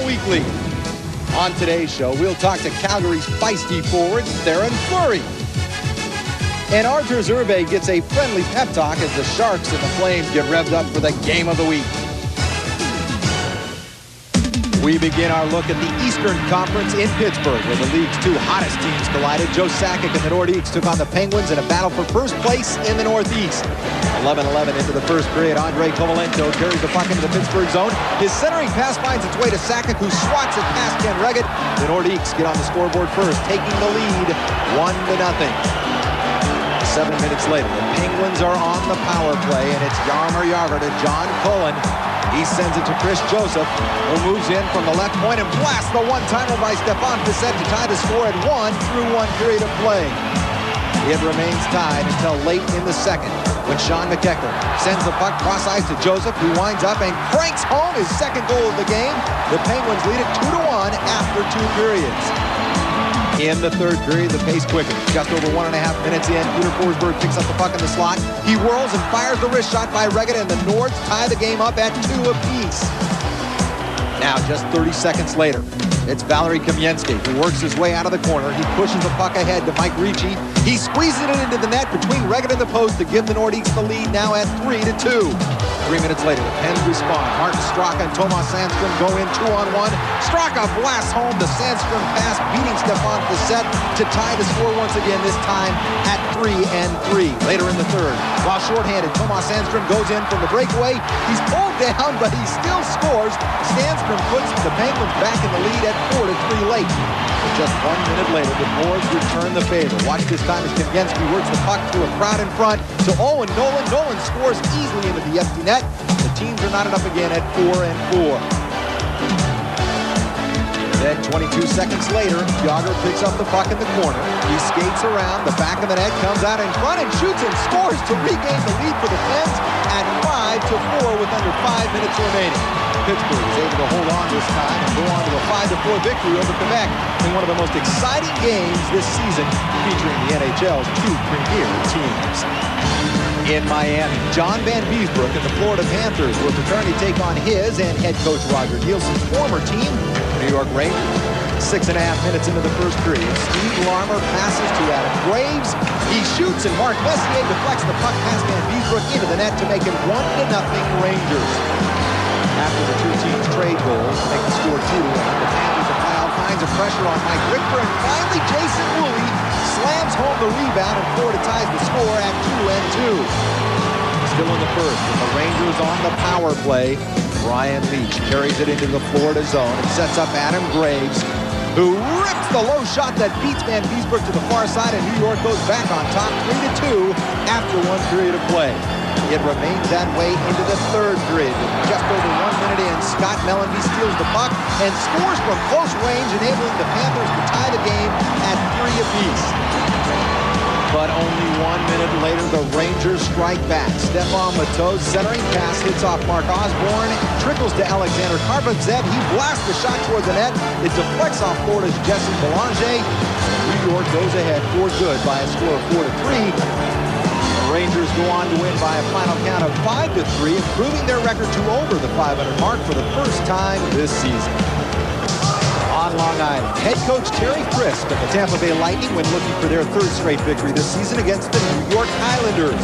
Weekly. On today's show, we'll talk to Calgary's feisty forward, Theron Fleury. And Arthur Zerbe gets a friendly pep talk as the Sharks and the Flames get revved up for the game of the week. We begin our look at the Eastern Conference in Pittsburgh, where the league's two hottest teams collided. Joe Sakic and the Nordiques took on the Penguins in a battle for first place in the Northeast. 11-11 into the first period, Andrei Kovalenko carries the puck into the Pittsburgh zone. His centering pass finds its way to Sakic, who swats it past Ken Reggett. The Nordiques get on the scoreboard first, taking the lead 1-0. 7 minutes later, the Penguins are on the power play, and it's Jaromir Jagr to John Cullen. He sends it to Chris Joseph, who moves in from the left point and blasts the one-timer by Stefan Bissett to tie the score at 1 through one period of play. It remains tied until late in the second, when Sean McEachern sends the puck cross-ice to Joseph, who winds up and cranks home his second goal of the game. The Penguins lead it 2-1 after 2 periods. In the third period, the pace quickens. Just over 1.5 minutes in, Peter Forsberg picks up the puck in the slot. He whirls and fires the wrist shot by Reggett, and the Nords tie the game up at 2 apiece. Now, just 30 seconds later, it's Valeri Kamensky, who works his way out of the corner. He pushes the puck ahead to Mike Ricci. He squeezes it into the net between Reggett and the post to give the Nordiques the lead, now at 3-2. 3 minutes later, the Pens respond. Martin Straka and Tomas Sandstrom go in 2-on-1. Straka blasts home the Sandstrom pass, beating Stefan Bissett to tie the score once again, this time at 3-3. Later in the third, while shorthanded, Tomas Sandstrom goes in from the breakaway. He's pulled down, but he still scores. Sandstrom puts the Penguins back in the lead at 4-3 late. But just 1 minute later, the Nords return the favor. Watch this time as Kamensky works the puck through a crowd in front to Owen Nolan. Nolan scores easily into the empty net. The teams are knotted up again at 4-4. Then 22 seconds later, Jagr picks up the puck in the corner. He skates around, the back of the net, comes out in front and shoots and scores to regain the lead for the Pens at 5-4 with under 5 minutes remaining. Pittsburgh is able to hold on this time and go on to a 5-4 victory over Quebec in one of the most exciting games this season, featuring the NHL's two premier teams. In Miami, John Van Beesbrook and the Florida Panthers were preparing to take on his and head coach Roger Nielsen's former team, New York Rangers. 6.5 minutes into the first period, Steve Larmer passes to Adam Graves. He shoots, and Mark Messier deflects the puck past Van Beesbrook into the net to make it 1-0 Rangers. After the two teams trade goals to make the score 2, the Panthers apply all kinds of pressure on Mike Richter, and finally Jason Woolley slams home the rebound, and Florida ties the score at 2-2. Still in the first, with the Rangers on the power play, Brian Leach carries it into the Florida zone and sets up Adam Graves, who rips the low shot that beats Van Beesbrook to the far side, and New York goes back on top 3-2 after 1 period of play. It remains that way into the third period. Just over 1 minute in, Scott Mellanby steals the puck and scores from close range, enabling the Panthers to tie the game at 3 apiece. But only 1 minute later, the Rangers strike back. Stephane Matteau's centering pass hits off Mark Osborne, trickles to Alexander Karpovtsev. He blasts the shot toward the net. It deflects off Florida's Jesse Belanger. New York goes ahead for good by a score of 4-3. The Rangers go on to win by a final count of 5-3, improving their record to over the 500 mark for the first time this season. On Long Island, head coach Terry Crisp and the Tampa Bay Lightning went looking for their third straight victory this season against the New York Islanders.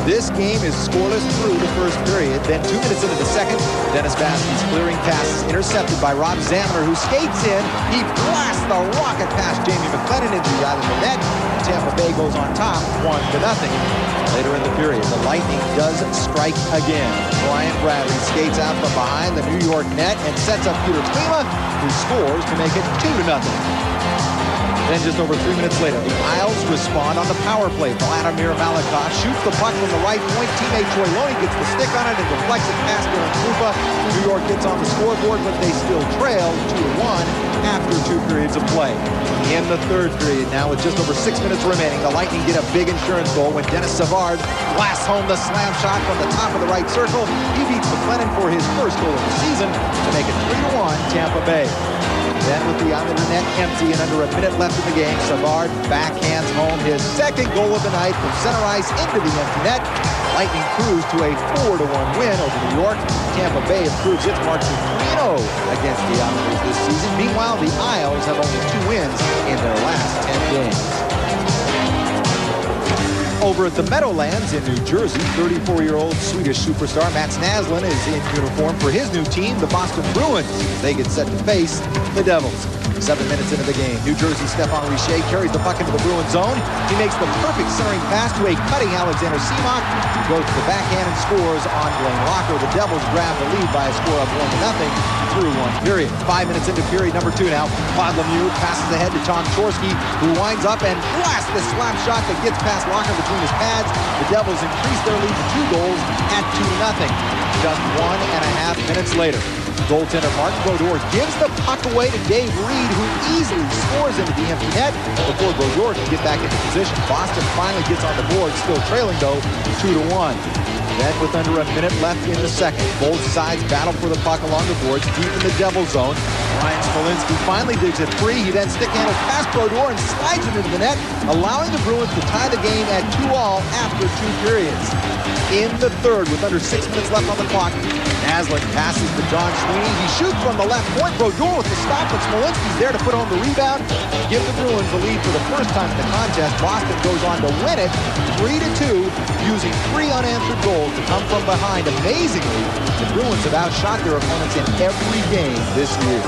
This game is scoreless through the first period. Then 2 minutes into the second, Dennis Baskey's clearing pass is intercepted by Rob Zamner, who skates in. He blasts the rocket past Jamie McLennan into the Islander net. Tampa Bay goes on top 1-0. Later in the period, the Lightning does strike again. Brian Bradley skates out from behind the New York net and sets up Peter Klima, who scores to make it 2-0. Then just over 3 minutes later, the Isles respond on the power play. Vladimir Malakoff shoots the puck from the right point. Teammate Troy Loney gets the stick on it and deflects it past Dylan Krupa. New York gets on the scoreboard, but they still trail 2-1 after 2 periods of play. In the third period, now with just over 6 minutes remaining, the Lightning get a big insurance goal when Dennis Savard blasts home the slam shot from the top of the right circle. He beats McLennan for his first goal of the season to make it 3-1 Tampa Bay. Then with the Islander net empty and under a minute left in the game, Savard backhands home his second goal of the night from center ice into the empty net. Lightning cruise to a 4-1 win over New York. Tampa Bay improves its mark to 3-0 against the Islanders this season. Meanwhile, the Isles have only 2 wins in their last 10 games. Over at the Meadowlands in New Jersey, 34-year-old Swedish superstar Mats Naslund is in uniform for his new team, the Boston Bruins. They get set to face the Devils. 7 minutes into the game, New Jersey Stephane Richer carries the puck into the Bruins zone. He makes the perfect centering pass to a cutting Alexander Seamock, who goes to the backhand and scores on Blaine Locker. The Devils grab the lead by a score of 1-0 through 1 period. 5 minutes into period number 2 now. Claude Lemieux passes ahead to Tom Chorsky, who winds up and blasts the slap shot that gets past Locker between his pads. The Devils increase their lead to 2 goals at 2-0. Just 1.5 minutes later, goaltender Martin Brodeur gives the puck away to Dave Reed, who easily scores into the empty net before Brodeur can get back into position. Boston finally gets on the board, still trailing though 2-1. Then with under a minute left in the second, both sides battle for the puck along the boards deep in the Devil zone. Ryan Smolinski finally digs it free. He then stick-handles past Brodeur and slides it into the net, allowing the Bruins to tie the game at 2-2 after 2 periods. In the third, with under 6 minutes left on the clock, Naslund passes to John Sweeney. He shoots from the left point. Brodeur with the stop, but Smolinski's there to put home the rebound. Give the Bruins the lead for the first time in the contest. Boston goes on to win it 3-2, using 3 unanswered goals to come from behind. Amazingly, the Bruins have outshot their opponents in every game this year.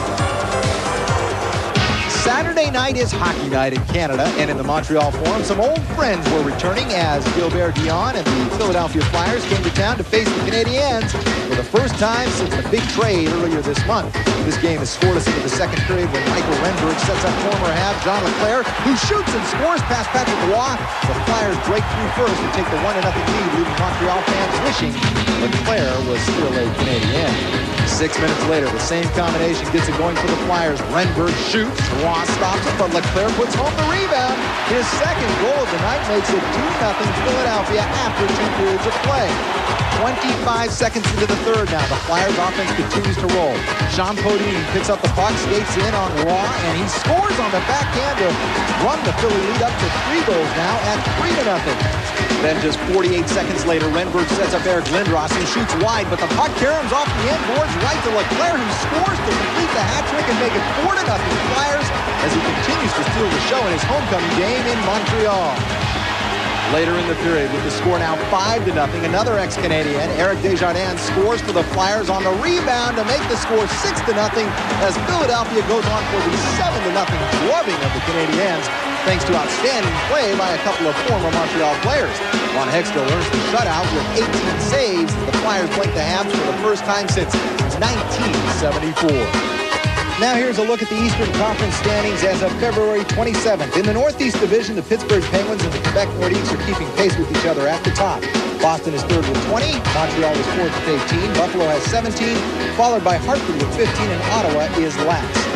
Saturday night is hockey night in Canada, and in the Montreal Forum, some old friends were returning as Gilbert Dion and the Philadelphia Flyers came to town to face the Canadiens for the first time since the big trade earlier this month. This game is scoreless into the second period when Michael Renberg sets up former half John LeClair, who shoots and scores past Patrick Roy. The Flyers break through first and take the 1-0 lead, leaving Montreal fans wishing LeClair was still a Canadian. 6 minutes later, the same combination gets it going for the Flyers. Renberg shoots, Ross stops it, but LeClair puts home the rebound. His second goal of the night makes it 2-0 Philadelphia after 2 periods of play. 25 seconds into the third now, the Flyers offense continues to roll. Sean Podine picks up the puck, skates in on Raw, and he scores on the backhand to run the Philly lead up to 3 goals now at 3-0. Then just 48 seconds later, Renberg sets up Eric Lindros and shoots wide, but the puck caroms off the end boards right to LeClair, who scores to complete the hat trick and make it 4-0 Flyers as he continues to steal the show in his homecoming game in Montreal. Later in the period, with the score now 5-0, another ex-Canadian, Eric Desjardins, scores for the Flyers on the rebound to make the score 6-0 as Philadelphia goes on for the 7-0 drubbing of the Canadiens, thanks to outstanding play by a couple of former Montreal players. Ron Hextall earns the shutout with 18 saves. The Flyers blank the Habs for the first time since 1974. Now here's a look at the Eastern Conference standings as of February 27th. In the Northeast Division, the Pittsburgh Penguins and the Quebec Nordiques are keeping pace with each other at the top. Boston is third with 20, Montreal is fourth with 18, Buffalo has 17, followed by Hartford with 15, and Ottawa is last.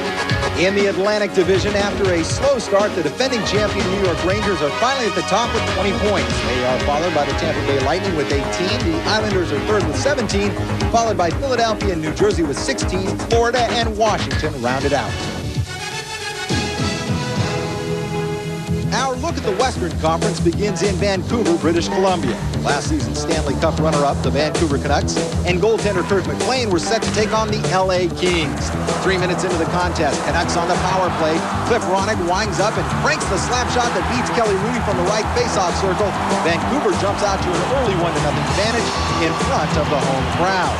In the Atlantic Division, after a slow start, the defending champion New York Rangers are finally at the top with 20 points. They are followed by the Tampa Bay Lightning with 18. The Islanders are third with 17, followed by Philadelphia and New Jersey with 16. Florida and Washington rounded out. Our look at the Western Conference begins in Vancouver, British Columbia. Last season's Stanley Cup runner-up, the Vancouver Canucks, and goaltender Kurt McLean were set to take on the LA Kings. 3 minutes into the contest, Canucks on the power play. Cliff Ronnick winds up and cranks the slap shot that beats Kelly Rudy from the right face-off circle. Vancouver jumps out to an early 1-0 advantage in front of the home crowd.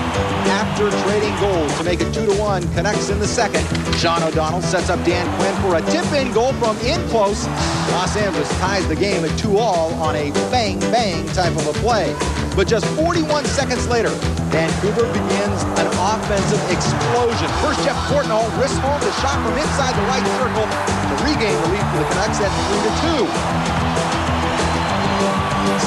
After trading goals to make it 2-1, Canucks in the second. Sean O'Donnell sets up Dan Quinn for a tip-in goal from in close. Los Angeles ties the game at 2-2 on a bang-bang type of a play. But just 41 seconds later, Vancouver begins an offensive explosion. First, Jeff Portnoy wrists home the shot from inside the right circle to regain the lead for the Canucks at 3-2.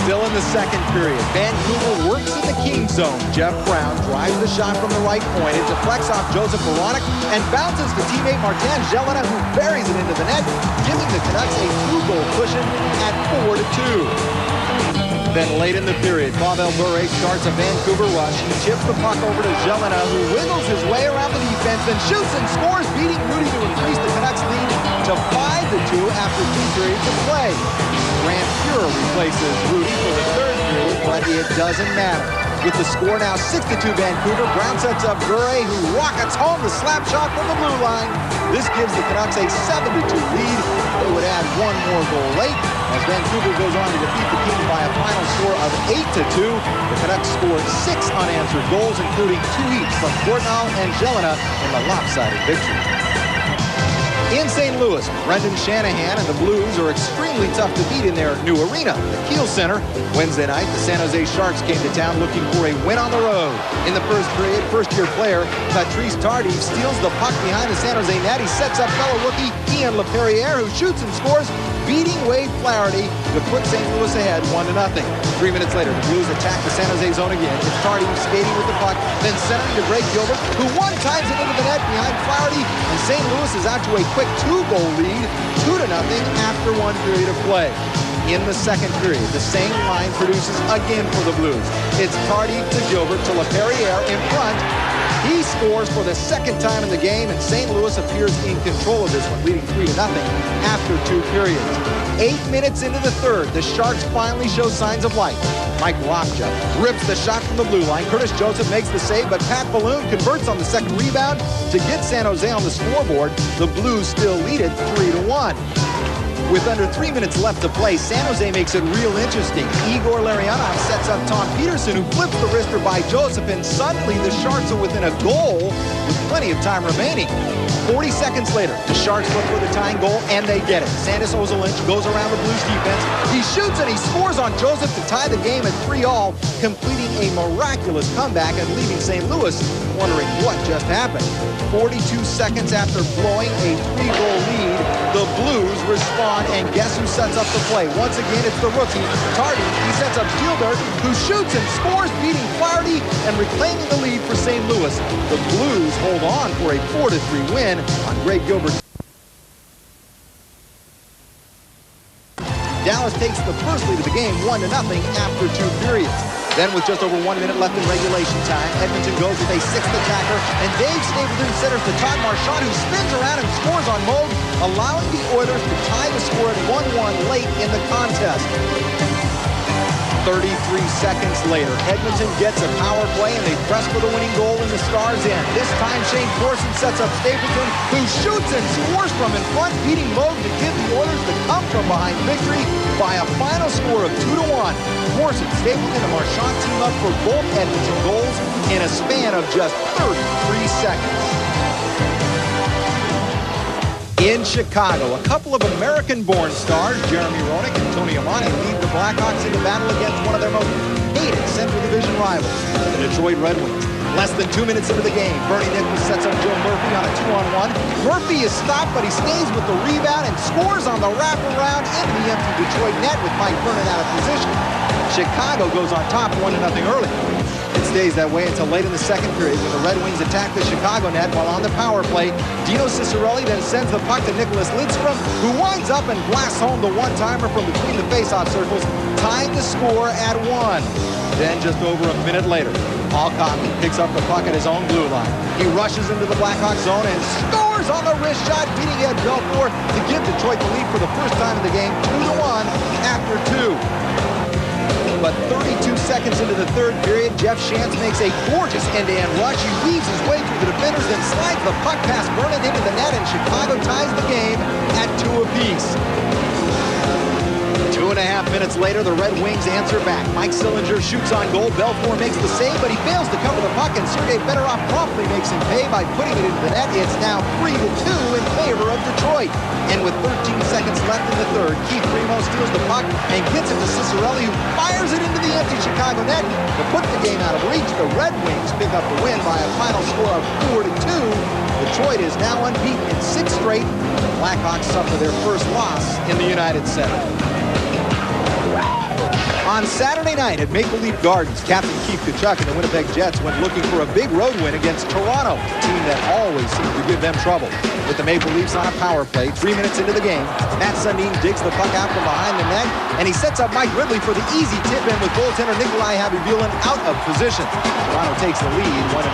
Still in the second period, Vancouver works in the King zone. Jeff Brown drives the shot from the right point. It deflects off Joseph Voronic and bounces to teammate Martin Jelena, who buries it into the net, giving the Canucks a 2-goal cushion at 4-2. Then late in the period, Pavel Bure starts a Vancouver rush. He chips the puck over to Jelena, who wiggles his way around the defense, then shoots and scores, beating Rudy to increase the Canucks lead to 5-2 after 2 periods of play. Grant Fuhrer replaces Rudy for the 3rd period, but it doesn't matter. With the score now 6-2 Vancouver, Brown sets up Gure, who rockets home the slap shot from the blue line. This gives the Canucks a 7-2 lead. They would add one more goal late as Vancouver goes on to defeat the Kings by a final score of 8-2. The Canucks scored 6 unanswered goals, including 2 each from Courtnall and Jelena in the lopsided victory. In St. Louis, Brendan Shanahan and the Blues are extremely tough to beat in their new arena, the Kiel Center. Wednesday night, the San Jose Sharks came to town looking for a win on the road. In the first period, first-year player Patrice Tardif steals the puck behind the San Jose net. He sets up fellow rookie Ian LaPerriere, who shoots and scores, beating Wade Flaherty to put St. Louis ahead 1-0. 3 minutes later, the Blues attack the San Jose zone again. It's Tardif skating with the puck, then centering to Greg Gilbert, who one-times it into the net behind Flaherty, and St. Louis is out to a quick 2-goal lead, 2-0 after 1 period of play. In the second period, the same line produces again for the Blues. It's Tardif to Gilbert to LaPerriere in front. He scores for the 2nd time in the game, and St. Louis appears in control of this one, leading 3-0 after 2 periods. 8 minutes into the 3rd, the Sharks finally show signs of life. Mike Lockjaw rips the shot from the blue line. Curtis Joseph makes the save, but Pat Balloon converts on the second rebound to get San Jose on the scoreboard. The Blues still lead it 3-1. With under 3 minutes left to play, San Jose makes it real interesting. Igor Larionov sets up Tom Peterson, who flips the wrister by Joseph, and suddenly the Sharks are within a goal with plenty of time remaining. 40 seconds later, the Sharks look for the tying goal, and they get it. Sandis Ozolinsh goes around the Blues defense. He shoots and he scores on Joseph to tie the game at 3-all, completing a miraculous comeback and leaving St. Louis wondering what just happened. 42 seconds after blowing a 3-goal lead, the Blues respond, and guess who sets up the play? Once again, it's the rookie, Tardif. He sets up Gilbert, who shoots and scores, beating Flaherty and reclaiming the lead for St. Louis. The Blues hold on for a 4-3 win on Greg Gilbert's. Dallas takes the first lead of the game 1-0 after 2 periods. Then with just over 1 minute left in regulation time, Edmonton goes with a 6th attacker, and Dave Stapleton centers to Todd Marchand, who spins around and scores on Moog, allowing the Oilers to tie the score at 1-1 late in the contest. 33 seconds later, Edmonton gets a power play, and they press for the winning goal in the Stars' end. This time, Shane Corson sets up Stapleton, who shoots and scores from in front, beating Moog to give the Oilers the come-from-behind victory by a final score of 2-1. Corson, Stapleton, and Marchand team up for both Edmonton goals in a span of just 33 seconds. In Chicago, a couple of American-born stars, Jeremy Roenick and Tony Amani, lead the Blackhawks into battle against one of their most hated Central Division rivals, the Detroit Red Wings. Less than 2 minutes into the game, Bernie Nicholls sets up Joe Murphy on a 2-on-1. Murphy is stopped, but he stays with the rebound and scores on the wraparound into the empty Detroit net with Mike Vernon out of position. Chicago goes on top 1-0 early. It stays that way until late in the second period when the Red Wings attack the Chicago net while on the power play. Dino Ciccarelli then sends the puck to Nicholas Lidstrom, who winds up and blasts home the one-timer from between the face-off circles, tying the score at 1. Then just over a minute later, Paul Coffey picks up the puck at his own blue line. He rushes into the Blackhawk zone and scores on the wrist shot, beating Ed Belfour to give Detroit the lead for the first time in the game, 2-1 after 2. But 32 seconds into the third period, Jeff Shantz makes a gorgeous end-to-end rush. He weaves his way through the defenders, then slides the puck past Vernon into the net, and Chicago ties the game at 2 apiece. 2.5 minutes later, the Red Wings answer back. Mike Sillinger shoots on goal. Belfour makes the save, but he fails to cover the puck, and Sergei Fedorov promptly makes him pay by putting it into the net. It's now 3-2 in favor of Detroit. And with 13 seconds left in the third, Keith Primo steals the puck and gets it to Ciccarelli, who fires it into the empty Chicago net. To put the game out of reach, the Red Wings pick up the win by a final score of 4-2. Detroit is now unbeaten in 6 straight. The Blackhawks suffer their first loss in the United Center. On Saturday night at Maple Leaf Gardens, Captain Keith Tkachuk and the Winnipeg Jets went looking for a big road win against Toronto, a team that always seems to give them trouble. With the Maple Leafs on a power play, 3 minutes into the game, Matt Sundin digs the puck out from behind the net, and he sets up Mike Ridley for the easy tip-in with goaltender Nikolai Khabibulin out of position. Toronto takes the lead, 1-0.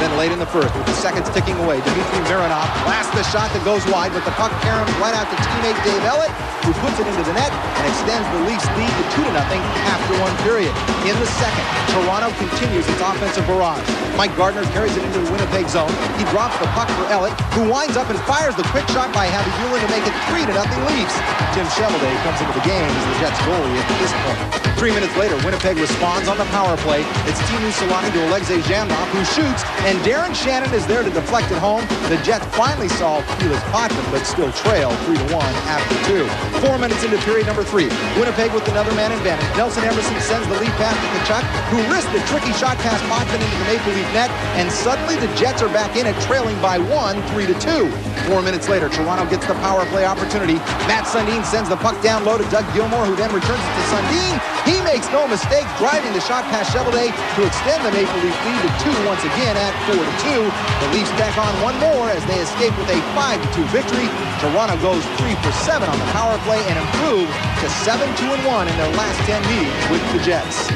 Then late in the first, with the seconds ticking away, Dmitry Mironov blasts the shot that goes wide, but the puck caroms right out to teammate Dave Ellett, who puts it into the net and extends the Leafs lead to 2-0 after one period. In the second, Toronto continues its offensive barrage. Mike Gardner carries it into the Winnipeg zone. He drops the puck for Ellett, who winds up and fires the quick shot by Khabibulin to make it 3-0 Leafs. Tim Cheveldae comes into the game as the Jets goalie at this point. 3 minutes later, Winnipeg responds on the power play. It's Teemu Selanne to Alexei Zhamnov, who shoots, and Darren Shannon is there to deflect it home. The Jets finally solve Felix Potvin, but still trail 3-1 after 2. 4 minutes into period number 3, Winnipeg with another man advantage. Nelson Emerson sends the lead pass to Tkachuk, who risked a tricky shot past Potvin into the Maple Leaf net, and suddenly the Jets are back in it, trailing by 1, 3-2. 4 minutes later, Toronto gets the power play opportunity. Matt Sundin sends the puck down low to Doug Gilmour, who then returns it to Sundin. He makes no mistake, driving the shot past Cheveldae to extend the Maple Leaf lead to 2 once again at 4-2. The Leafs tack on one more as they escape with a 5-2 victory. Toronto goes 3 for 7 on the power play and improve to 7-2-1 in their last 10 meetings with the Jets.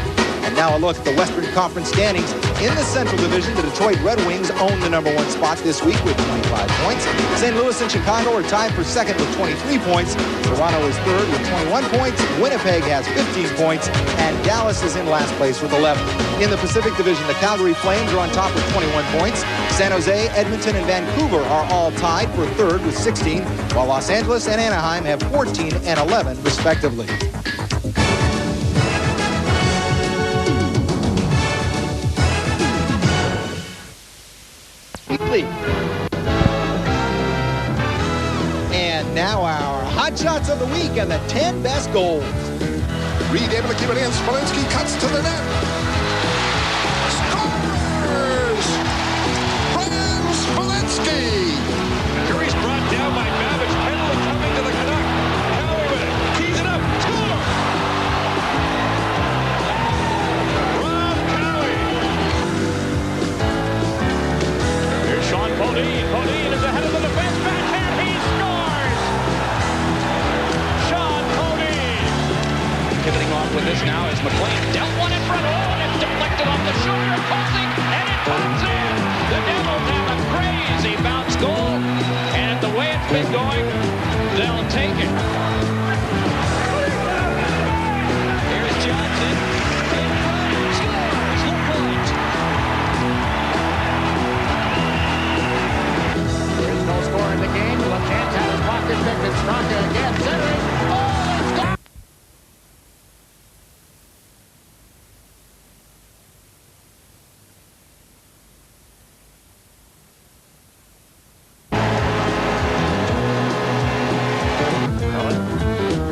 And now a look at the Western Conference standings. In the Central Division, the Detroit Red Wings own the number 1 spot this week with 25 points. St. Louis and Chicago are tied for second with 23 points. Toronto is third with 21 points. Winnipeg has 15 points. And Dallas is in last place with 11. In the Pacific Division, the Calgary Flames are on top with 21 points. San Jose, Edmonton, and Vancouver are all tied for third with 16, while Los Angeles and Anaheim have 14 and 11, respectively. And now our hot shots of the week and the 10 best goals. Reed able to keep it in. Smolinski cuts to the net. Scores! Brian Smolinski! Curry's brought down by Babbage. Penalty coming to the Canuck. Cowie with it. Tees it up. Score! Rob Cowie. Here's Sean Podine. Podine is ahead of the defense. Backhand. He scores! Sean Podine. Pivoting off with this now is McLean. Dealt one in front. Oh, and it's deflected off the shoulder. Posing, and it comes in. The Devils have a crazy bounce goal. And the way it's been going, they'll take it. Here's Johnson. In front. Scores. LaPointe. There's no score in the game. Left-hand had his pocket pick. It's Straka again. Centering. Oh, it's gone.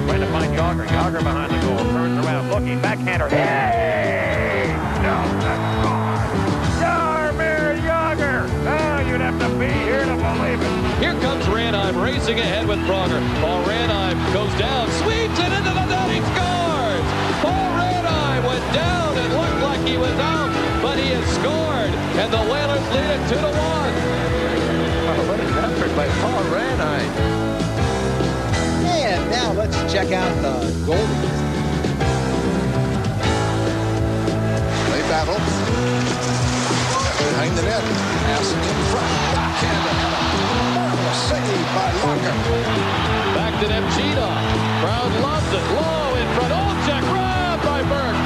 Trying to find Yager. Yager behind the goal. Turns around. Looking. Backhander. Hey! No, that's gone. Jaromir Yager. Oh, you'd have to be here to believe it. Here comes Ranheim racing ahead with Pronger. Paul Ranheim goes down. Sweeps it into the net. He scores! Paul Ranheim went down. It looked like he was out, but he has scored. And the Whalers lead it 2-1. Oh, what an effort by Paul Ranheim. And now let's check out the goalies. Play battle. Behind the net. Pass in front. Backhand. Marvelous save by Locker. Back to Nemchina. Crowd loves it. Low in front. Olchek grabbed by Burke.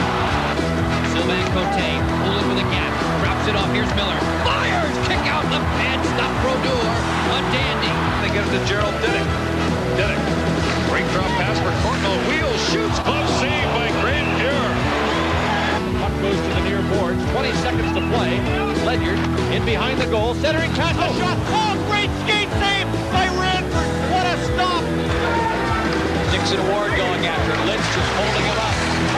Sylvain Cote pulling with a gap. Drops it off. Here's Miller. Fires! Kick out the pad. Stop Brodeur. A dandy. They get it to Gerald Diddick. Diddick. Great drop pass for Cornwell. Wheels shoots. Glove save by Grandeur. The puck goes to the near boards. 20 seconds to play. Ledyard in behind the goal. Centering pass. A shot. Oh, great skate save by Ranford. What a stop. Dixon Ward going after it. Lynch just holding him up.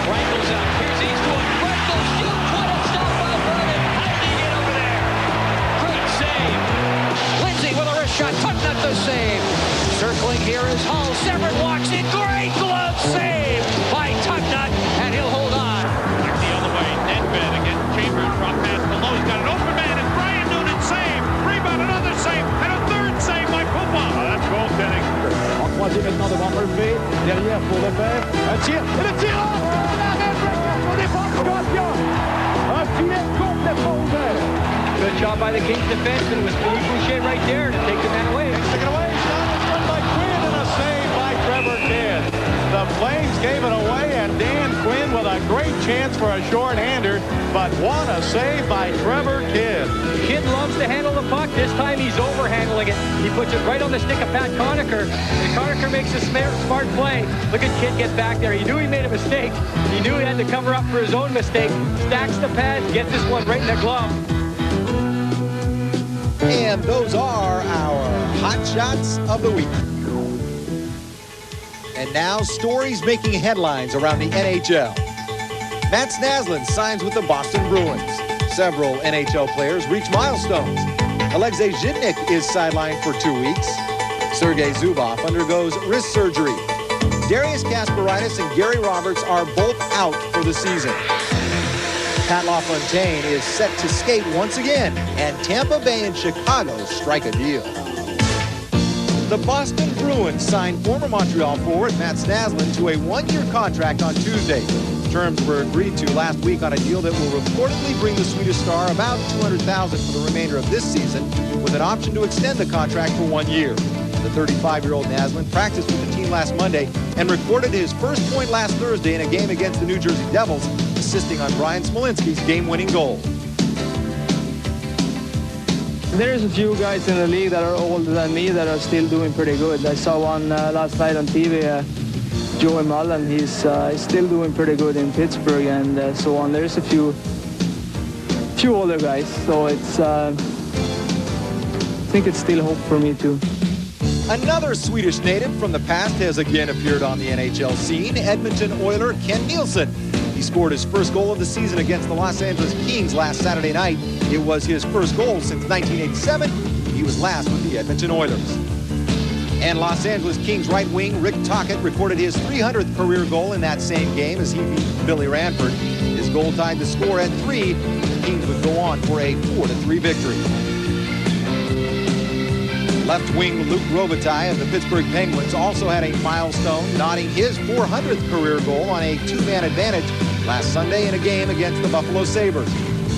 Wrangles out. Here's Eastwood. Wrangles shoots. What a stop by Vernon. How did he get over there? Great save. Lindsay with a wrist shot. Tucknut the save. Circling here is Hull. Severin walks in. Great glove save by Tucknut. And he'll troisième maintenant devant Murphy. Derrière pour Lefebvre. Un tir. Et le tir! L'arrêt pour défense champion! Un filet complètement ouvert. Good job by the Kings defenseman with Philippe Boucher right there to take the man away. Taken away. Shot is done by Quinn and a save by Trevor Kidd. The Flames gave it away, and Dan Quinn with a great chance for a short-hander, but what a save by Trevor Kidd. Kidd loves to handle the puck. This time he's overhandling it. He puts it right on the stick of Pat Conacher, and Conacher makes a smart play. Look at Kidd get back there. He knew he made a mistake. He knew he had to cover up for his own mistake. Stacks the pads, gets this one right in the glove. And those are our hot shots of the week. And now, stories making headlines around the NHL. Matt Naslund signs with the Boston Bruins. Several NHL players reach milestones. Alexei Zhitnik is sidelined for 2 weeks. Sergei Zubov undergoes wrist surgery. Darius Kasparaitis and Gary Roberts are both out for the season. Pat LaFontaine is set to skate once again, and Tampa Bay and Chicago strike a deal. The Boston Bruins signed former Montreal forward Matt Naslund to a one-year contract on Tuesday. Terms were agreed to last week on a deal that will reportedly bring the Swedish star about $200,000 for the remainder of this season, with an option to extend the contract for 1 year. The 35-year-old Naslund practiced with the team last Monday and recorded his first point last Thursday in a game against the New Jersey Devils, assisting on Brian Smolinski's game-winning goal. There's a few guys in the league that are older than me that are still doing pretty good. I saw one last night on TV, Joey Mullen. He's still doing pretty good in Pittsburgh and so on. There's a few older guys, so it's I think it's still hope for me too. Another Swedish native from the past has again appeared on the NHL scene, Edmonton Oiler Ken Nielsen. He scored his first goal of the season against the Los Angeles Kings last Saturday night. It was his first goal since 1987. He was last with the Edmonton Oilers. And Los Angeles Kings right wing Rick Tocchet recorded his 300th career goal in that same game as he beat Billy Ranford. His goal tied the score at 3. The Kings would go on for a 4-3 victory. Left wing Luc Robitaille of the Pittsburgh Penguins also had a milestone, nodding his 400th career goal on a two-man advantage last Sunday in a game against the Buffalo Sabres.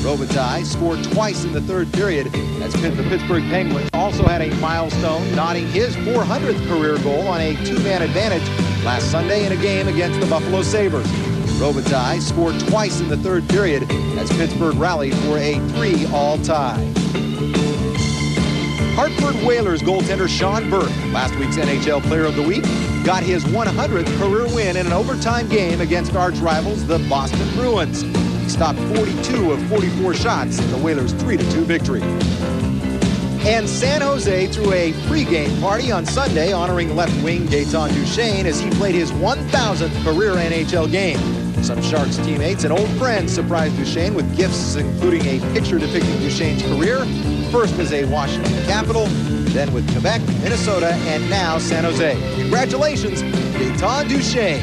Robitaille scored twice in the third period as the Pittsburgh Penguins also had a milestone, nodding his 400th career goal on a two-man advantage last Sunday in a game against the Buffalo Sabres. Robitaille scored twice in the third period as Pittsburgh rallied for a 3-all tie. Hartford Whalers goaltender Sean Burke, last week's NHL Player of the Week, got his 100th career win in an overtime game against arch rivals, the Boston Bruins. He stopped 42 of 44 shots in the Whalers' 3-2 victory. And San Jose threw a pregame party on Sunday honoring left wing Gaetan Duchesne as he played his 1,000th career NHL game. Some Sharks teammates and old friends surprised Duchesne with gifts including a picture depicting Duchesne's career, first as a Washington Capital, then with Quebec, Minnesota, and now San Jose. Congratulations, Gaetan Duchesne.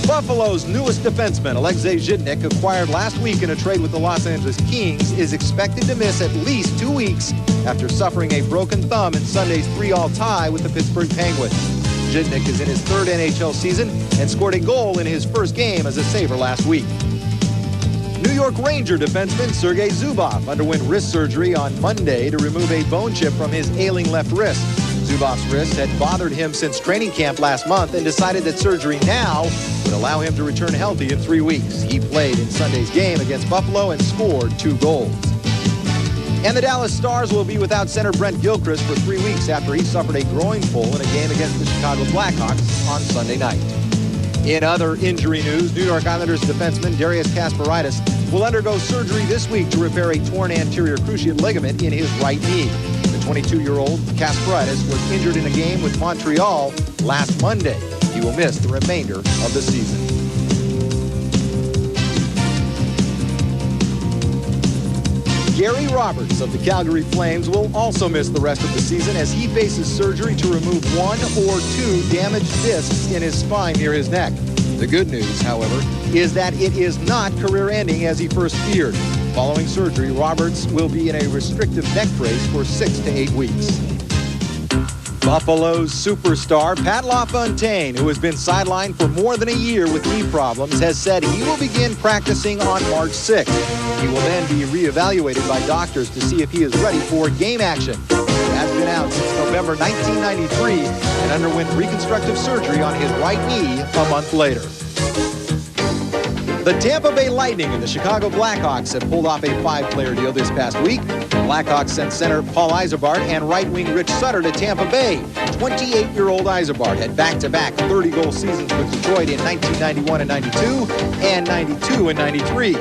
Buffalo's newest defenseman, Alexei Zhitnik, acquired last week in a trade with the Los Angeles Kings, is expected to miss at least 2 weeks after suffering a broken thumb in Sunday's 3-all tie with the Pittsburgh Penguins. Zhitnik is in his third NHL season and scored a goal in his first game as a Sabre last week. New York Ranger defenseman Sergei Zubov underwent wrist surgery on Monday to remove a bone chip from his ailing left wrist. Zubov's wrist had bothered him since training camp last month and decided that surgery now would allow him to return healthy in 3 weeks. He played in Sunday's game against Buffalo and scored 2 goals. And the Dallas Stars will be without center Brent Gilchrist for 3 weeks after he suffered a groin pull in a game against the Chicago Blackhawks on Sunday night. In other injury news, New York Islanders defenseman Darius Kasparaitis will undergo surgery this week to repair a torn anterior cruciate ligament in his right knee. The 22-year-old Kasparaitis was injured in a game with Montreal last Monday. He will miss the remainder of the season. Gary Roberts of the Calgary Flames will also miss the rest of the season as he faces surgery to remove 1 or 2 damaged discs in his spine near his neck. The good news, however, is that it is not career-ending as he first feared. Following surgery, Roberts will be in a restrictive neck brace for 6 to 8 weeks. Buffalo's superstar Pat LaFontaine, who has been sidelined for more than a year with knee problems, has said he will begin practicing on March 6th. He will then be reevaluated by doctors to see if he is ready for game action. He has been out since November 1993 and underwent reconstructive surgery on his right knee a month later. The Tampa Bay Lightning and the Chicago Blackhawks have pulled off a 5-player deal this past week. The Blackhawks sent center Paul Yzerbark and right wing Rich Sutter to Tampa Bay. 28-year-old Yzerbark had back-to-back 30-goal seasons with Detroit in 1991 and 92 and 92 and 93.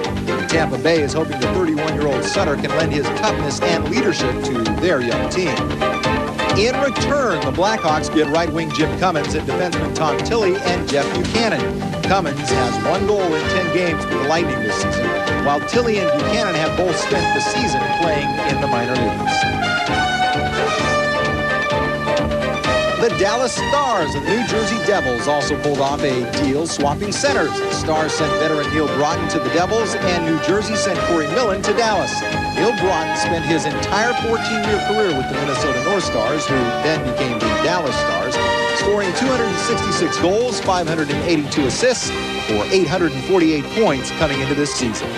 Tampa Bay is hoping the 31-year-old Sutter can lend his toughness and leadership to their young team. In return, the Blackhawks get right wing Jim Cummins and defenseman Tom Tilley and Jeff Buchanan. Cummins has 1 goal in 10 games for the Lightning this season, while Tilley and Buchanan have both spent the season playing in the minor leagues. The Dallas Stars and the New Jersey Devils also pulled off a deal swapping centers. The Stars sent veteran Neil Broughton to the Devils, and New Jersey sent Corey Millen to Dallas. Neil Broughton spent his entire 14-year career with the Minnesota North Stars, who then became the Dallas Stars, scoring 266 goals, 582 assists, for 848 points coming into this season.